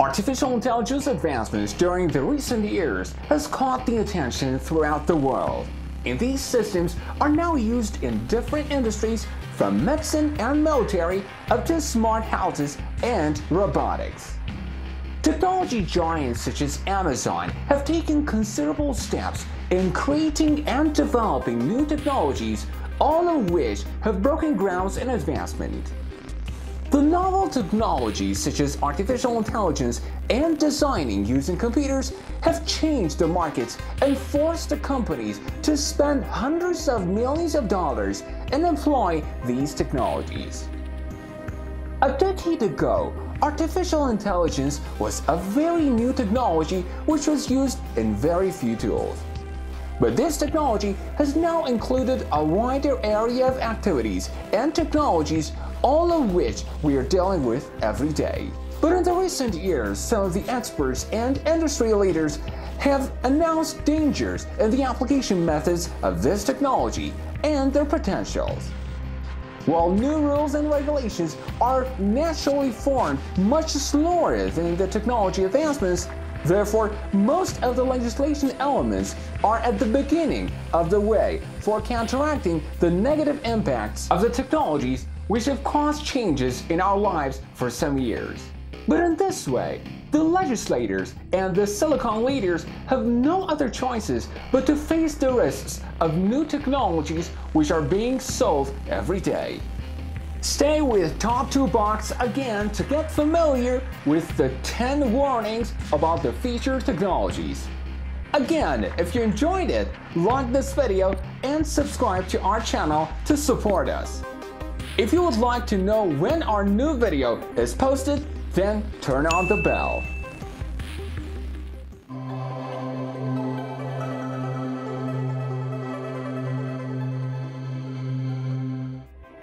Artificial intelligence advancements during the recent years has caught the attention throughout the world, and these systems are now used in different industries from medicine and military up to smart houses and robotics. Technology giants such as Amazon have taken considerable steps in creating and developing new technologies, all of which have broken grounds in advancement. The novel technologies such as artificial intelligence and designing using computers have changed the markets and forced the companies to spend hundreds of millions of dollars and employ these technologies. A decade ago, artificial intelligence was a very new technology which was used in very few tools. But this technology has now included a wider area of activities and technologies, all of which we are dealing with every day. But in the recent years, some of the experts and industry leaders have announced dangers in the application methods of this technology and their potentials. While new rules and regulations are naturally formed much slower than the technology advancements, therefore, most of the legislation elements are at the beginning of the way for counteracting the negative impacts of the technologies which have caused changes in our lives for some years. But in this way, the legislators and the silicon leaders have no other choices but to face the risks of new technologies which are being sold every day. Stay with Top 2 Box again to get familiar with the 10 warnings about the future technologies. Again, if you enjoyed it, like this video and subscribe to our channel to support us. If you would like to know when our new video is posted, then turn on the bell.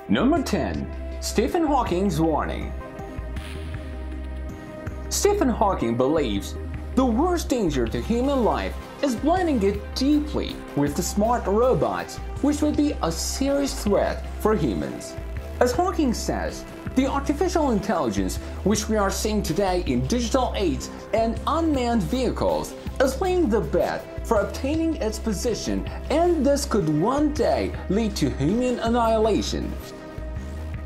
Number 10. Stephen Hawking's warning. Stephen Hawking believes the worst danger to human life is blending it deeply with the smart robots, which would be a serious threat for humans. As Hawking says, the artificial intelligence which we are seeing today in digital aids and unmanned vehicles is laying the bed for obtaining its position, and this could one day lead to human annihilation.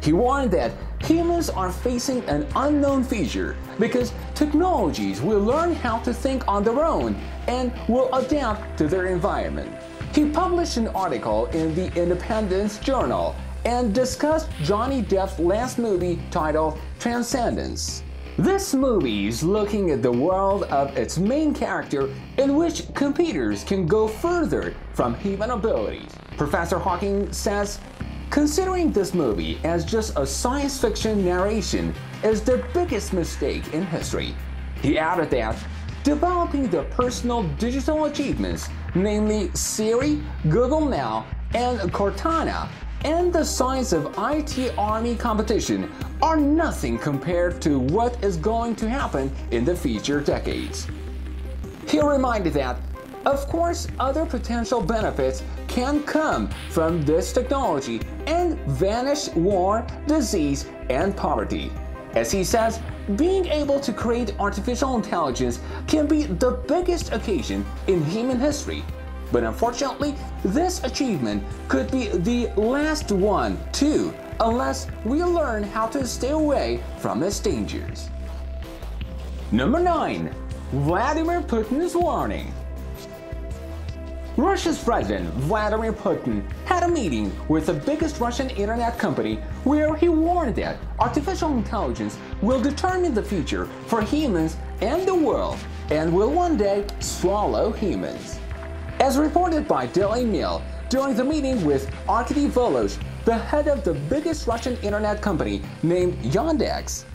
He warned that humans are facing an unknown future because technologies will learn how to think on their own and will adapt to their environment. He published an article in the Independence Journal and discussed Johnny Depp's last movie titled Transcendence. This movie is looking at the world of its main character, in which computers can go further from human abilities. Professor Hawking says, considering this movie as just a science fiction narration is the biggest mistake in history. He added that developing the personal digital achievements, namely Siri, Google Now, and Cortana, and the size of IT army competition are nothing compared to what is going to happen in the future decades. He reminded that, of course, other potential benefits can come from this technology and vanish war, disease, and poverty. As he says, being able to create artificial intelligence can be the biggest occasion in human history. But unfortunately, this achievement could be the last one too, unless we learn how to stay away from its dangers. Number 9. Vladimir Putin's warning. Russia's President Vladimir Putin had a meeting with the biggest Russian internet company where he warned that artificial intelligence will determine the future for humans and the world and will one day swallow humans. As reported by Daily Mail, during the meeting with Arkady Volosh, the head of the biggest Russian internet company named Yandex,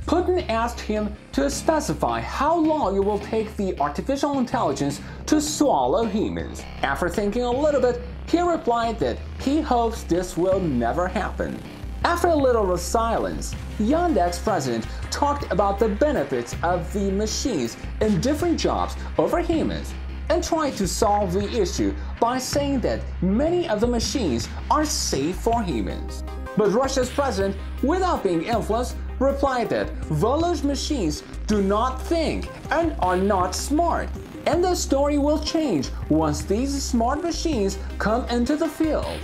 Putin asked him to specify how long it will take the artificial intelligence to swallow humans. After thinking a little bit, he replied that he hopes this will never happen. After a little silence, Yandex president talked about the benefits of the machines in different jobs over humans, and tried to solve the issue by saying that many of the machines are safe for humans. But Russia's president, without being influenced, replied that Volod's machines do not think and are not smart, and the story will change once these smart machines come into the field.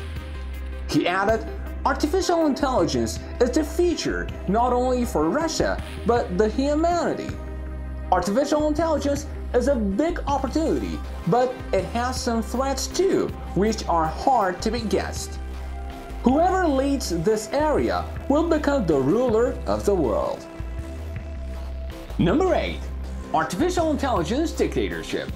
He added, artificial intelligence is the future not only for Russia, but the humanity. Artificial intelligence is a big opportunity, but it has some threats too, which are hard to be guessed. Whoever leads this area will become the ruler of the world. Number 8. Artificial intelligence dictatorship.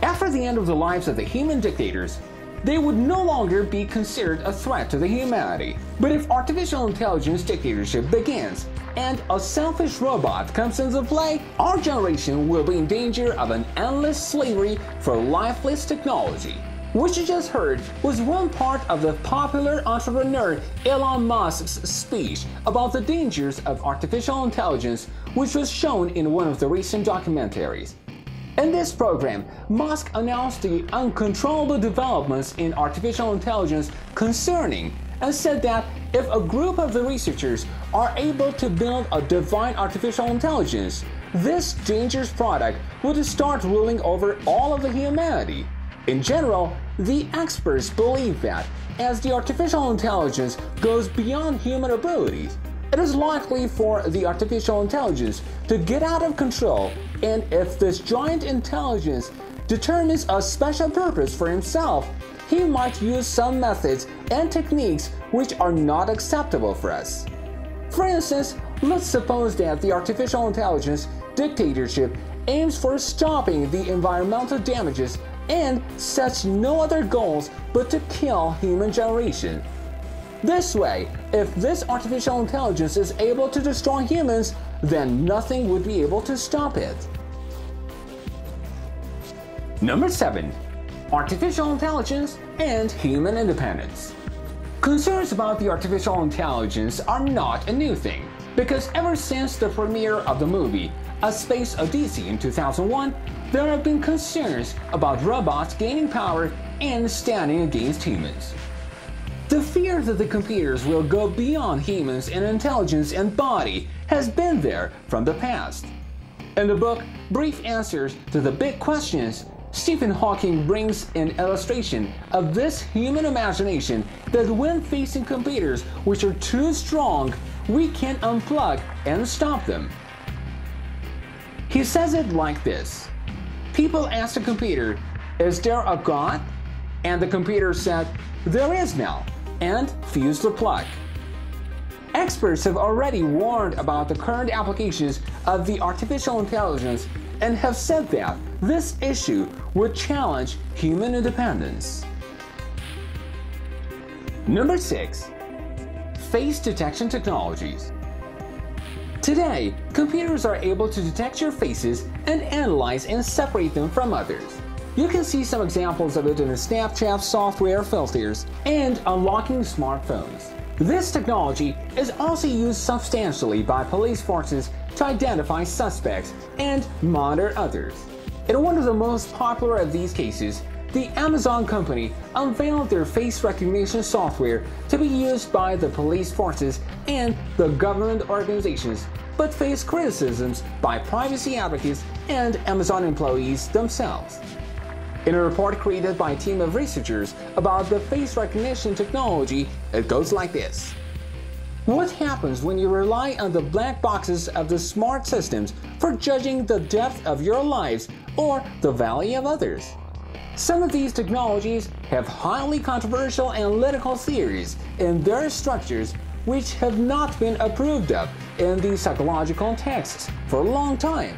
After the end of the lives of the human dictators, they would no longer be considered a threat to the humanity. But if artificial intelligence dictatorship begins and a selfish robot comes into play, our generation will be in danger of an endless slavery for lifeless technology. What you just heard was one part of the popular entrepreneur Elon Musk's speech about the dangers of artificial intelligence, which was shown in one of the recent documentaries. In this program, Musk announced the uncontrollable developments in artificial intelligence concerning and said that if a group of the researchers are able to build a divine artificial intelligence, this dangerous product would start ruling over all of the humanity. In general, the experts believe that as the artificial intelligence goes beyond human abilities, it is likely for the artificial intelligence to get out of control, and if this giant intelligence determines a special purpose for himself, he might use some methods and techniques which are not acceptable for us. For instance, let's suppose that the artificial intelligence dictatorship aims for stopping the environmental damages and sets no other goals but to kill human generation. This way, if this artificial intelligence is able to destroy humans, then nothing would be able to stop it. Number 7. Artificial intelligence and human independence. Concerns about the artificial intelligence are not a new thing, because ever since the premiere of the movie A Space Odyssey in 2001, there have been concerns about robots gaining power and standing against humans. The fear that the computers will go beyond humans in intelligence and body has been there from the past. In the book Brief Answers to the Big Questions, Stephen Hawking brings an illustration of this human imagination that when facing computers which are too strong, we can unplug and stop them. He says it like this. People asked the computer, "Is there a God?" And the computer said, "There is now," and fused the plug. Experts have already warned about the current applications of the artificial intelligence and have said that this issue would challenge human independence. Number 6. Face detection technologies. Today, computers are able to detect your faces and analyze and separate them from others. You can see some examples of it in the Snapchat software filters and unlocking smartphones. This technology is also used substantially by police forces to identify suspects and monitor others. In one of the most popular of these cases, the Amazon company unveiled their face recognition software to be used by the police forces and the government organizations, but faced criticisms by privacy advocates and Amazon employees themselves. In a report created by a team of researchers about the face recognition technology, it goes like this. What happens when you rely on the black boxes of the smart systems for judging the depth of your lives or the value of others? Some of these technologies have highly controversial analytical theories in their structures which have not been approved of in the psychological texts for a long time.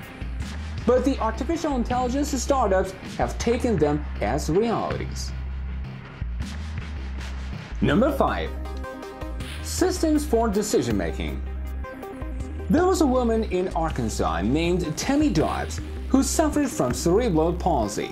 But the artificial intelligence startups have taken them as realities. Number 5. Systems for decision making. There was a woman in Arkansas named Tammy Dobbs who suffered from cerebral palsy.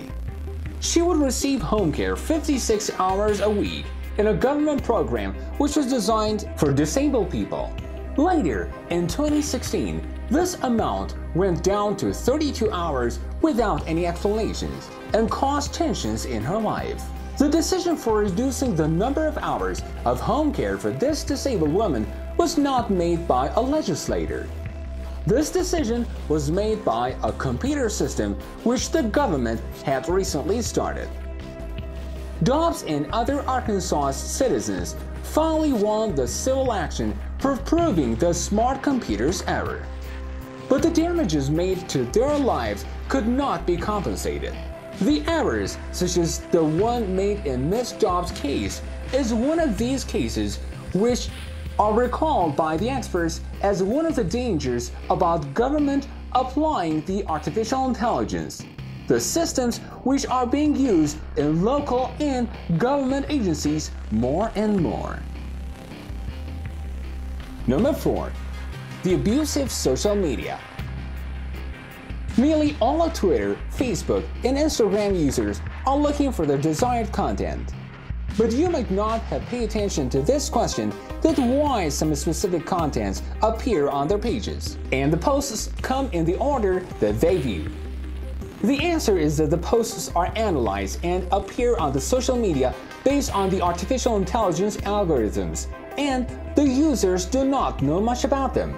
She would receive home care 56 hours a week in a government program which was designed for disabled people. Later, in 2016, this amount went down to 32 hours without any explanations and caused tensions in her life. The decision for reducing the number of hours of home care for this disabled woman was not made by a legislator. This decision was made by a computer system which the government had recently started. Dobbs and other Arkansas citizens finally won the civil action for proving the smart computer's error. But the damages made to their lives could not be compensated. The errors, such as the one made in Ms. Dobbs' case, is one of these cases which are recalled by the experts as one of the dangers about government applying the artificial intelligence. The systems which are being used in local and government agencies more and more. Number 4. The abusive social media. Nearly all of Twitter, Facebook, and Instagram users are looking for the desired content. But you might not have paid attention to this question, that why some specific contents appear on their pages, and the posts come in the order that they view. The answer is that the posts are analyzed and appear on the social media based on the artificial intelligence algorithms, and the users do not know much about them.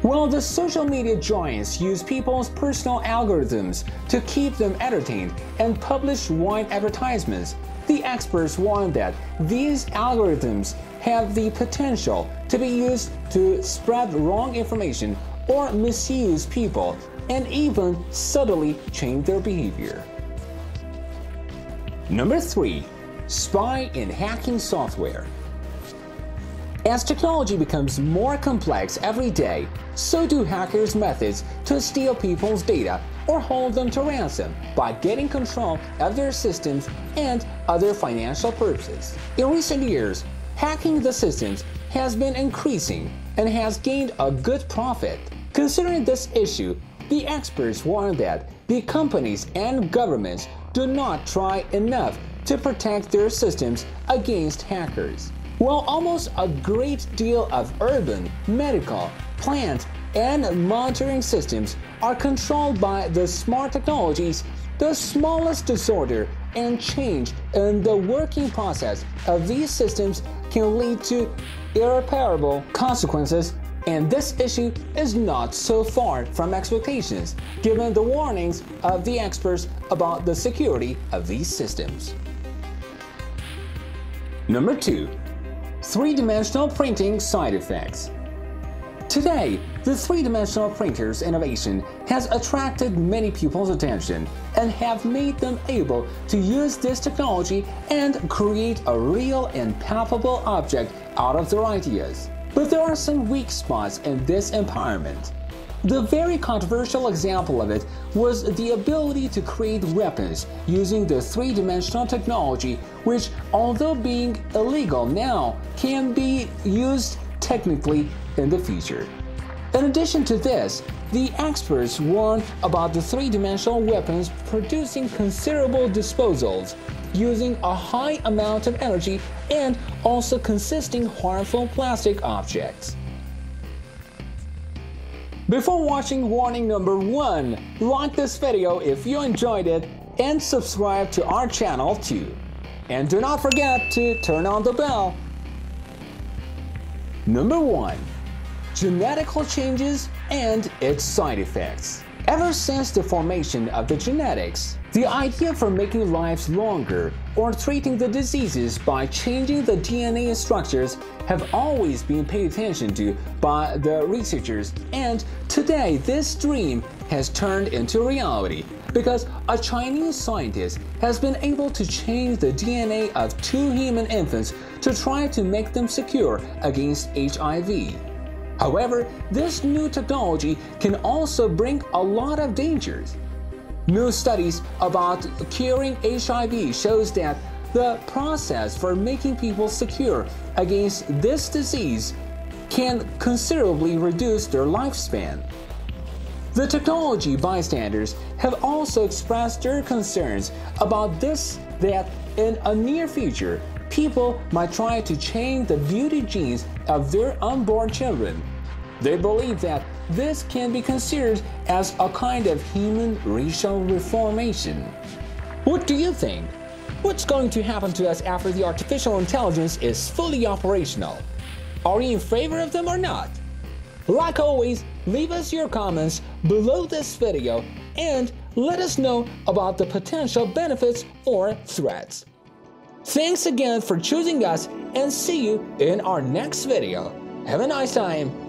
While the social media giants use people's personal algorithms to keep them entertained and publish wide advertisements, the experts warn that these algorithms have the potential to be used to spread wrong information or misuse people and even subtly change their behavior. Number 3. Spy and hacking software. As technology becomes more complex every day, so do hackers' methods to steal people's data or hold them to ransom by getting control of their systems and other financial purposes. In recent years, hacking the systems has been increasing and has gained a good profit. Considering this issue, the experts warn that the companies and governments do not try enough to protect their systems against hackers. While almost a great deal of urban, medical, plant, and monitoring systems are controlled by the smart technologies, the smallest disorder and change in the working process of these systems can lead to irreparable consequences, and this issue is not so far from expectations, given the warnings of the experts about the security of these systems. Number 2. Three-dimensional printing side effects. Today, the three-dimensional printer's innovation has attracted many people's attention and have made them able to use this technology and create a real and palpable object out of their ideas. But there are some weak spots in this empowerment. The very controversial example of it was the ability to create weapons using the three-dimensional technology, which, although being illegal now, can be used technically in the future. In addition to this, the experts warn about the three-dimensional weapons producing considerable disposals, using a high amount of energy and also consisting harmful plastic objects. Before watching warning number 1, like this video if you enjoyed it and subscribe to our channel too. And do not forget to turn on the bell. Number 1. Genetical changes and its side effects. Ever since the formation of the genetics, the idea for making lives longer or treating the diseases by changing the DNA structures have always been paid attention to by the researchers, and today this dream has turned into reality because a Chinese scientist has been able to change the DNA of 2 human infants to try to make them secure against HIV. However, this new technology can also bring a lot of dangers. New studies about curing HIV shows that the process for making people secure against this disease can considerably reduce their lifespan. The technology bystanders have also expressed their concerns about this, that in a near future, people might try to change the beauty genes of their unborn children. They believe that this can be considered as a kind of human racial reformation. What do you think? What's going to happen to us after the artificial intelligence is fully operational? Are you in favor of them or not? Like always, leave us your comments below this video and let us know about the potential benefits or threats. Thanks again for choosing us and see you in our next video. Have a nice time.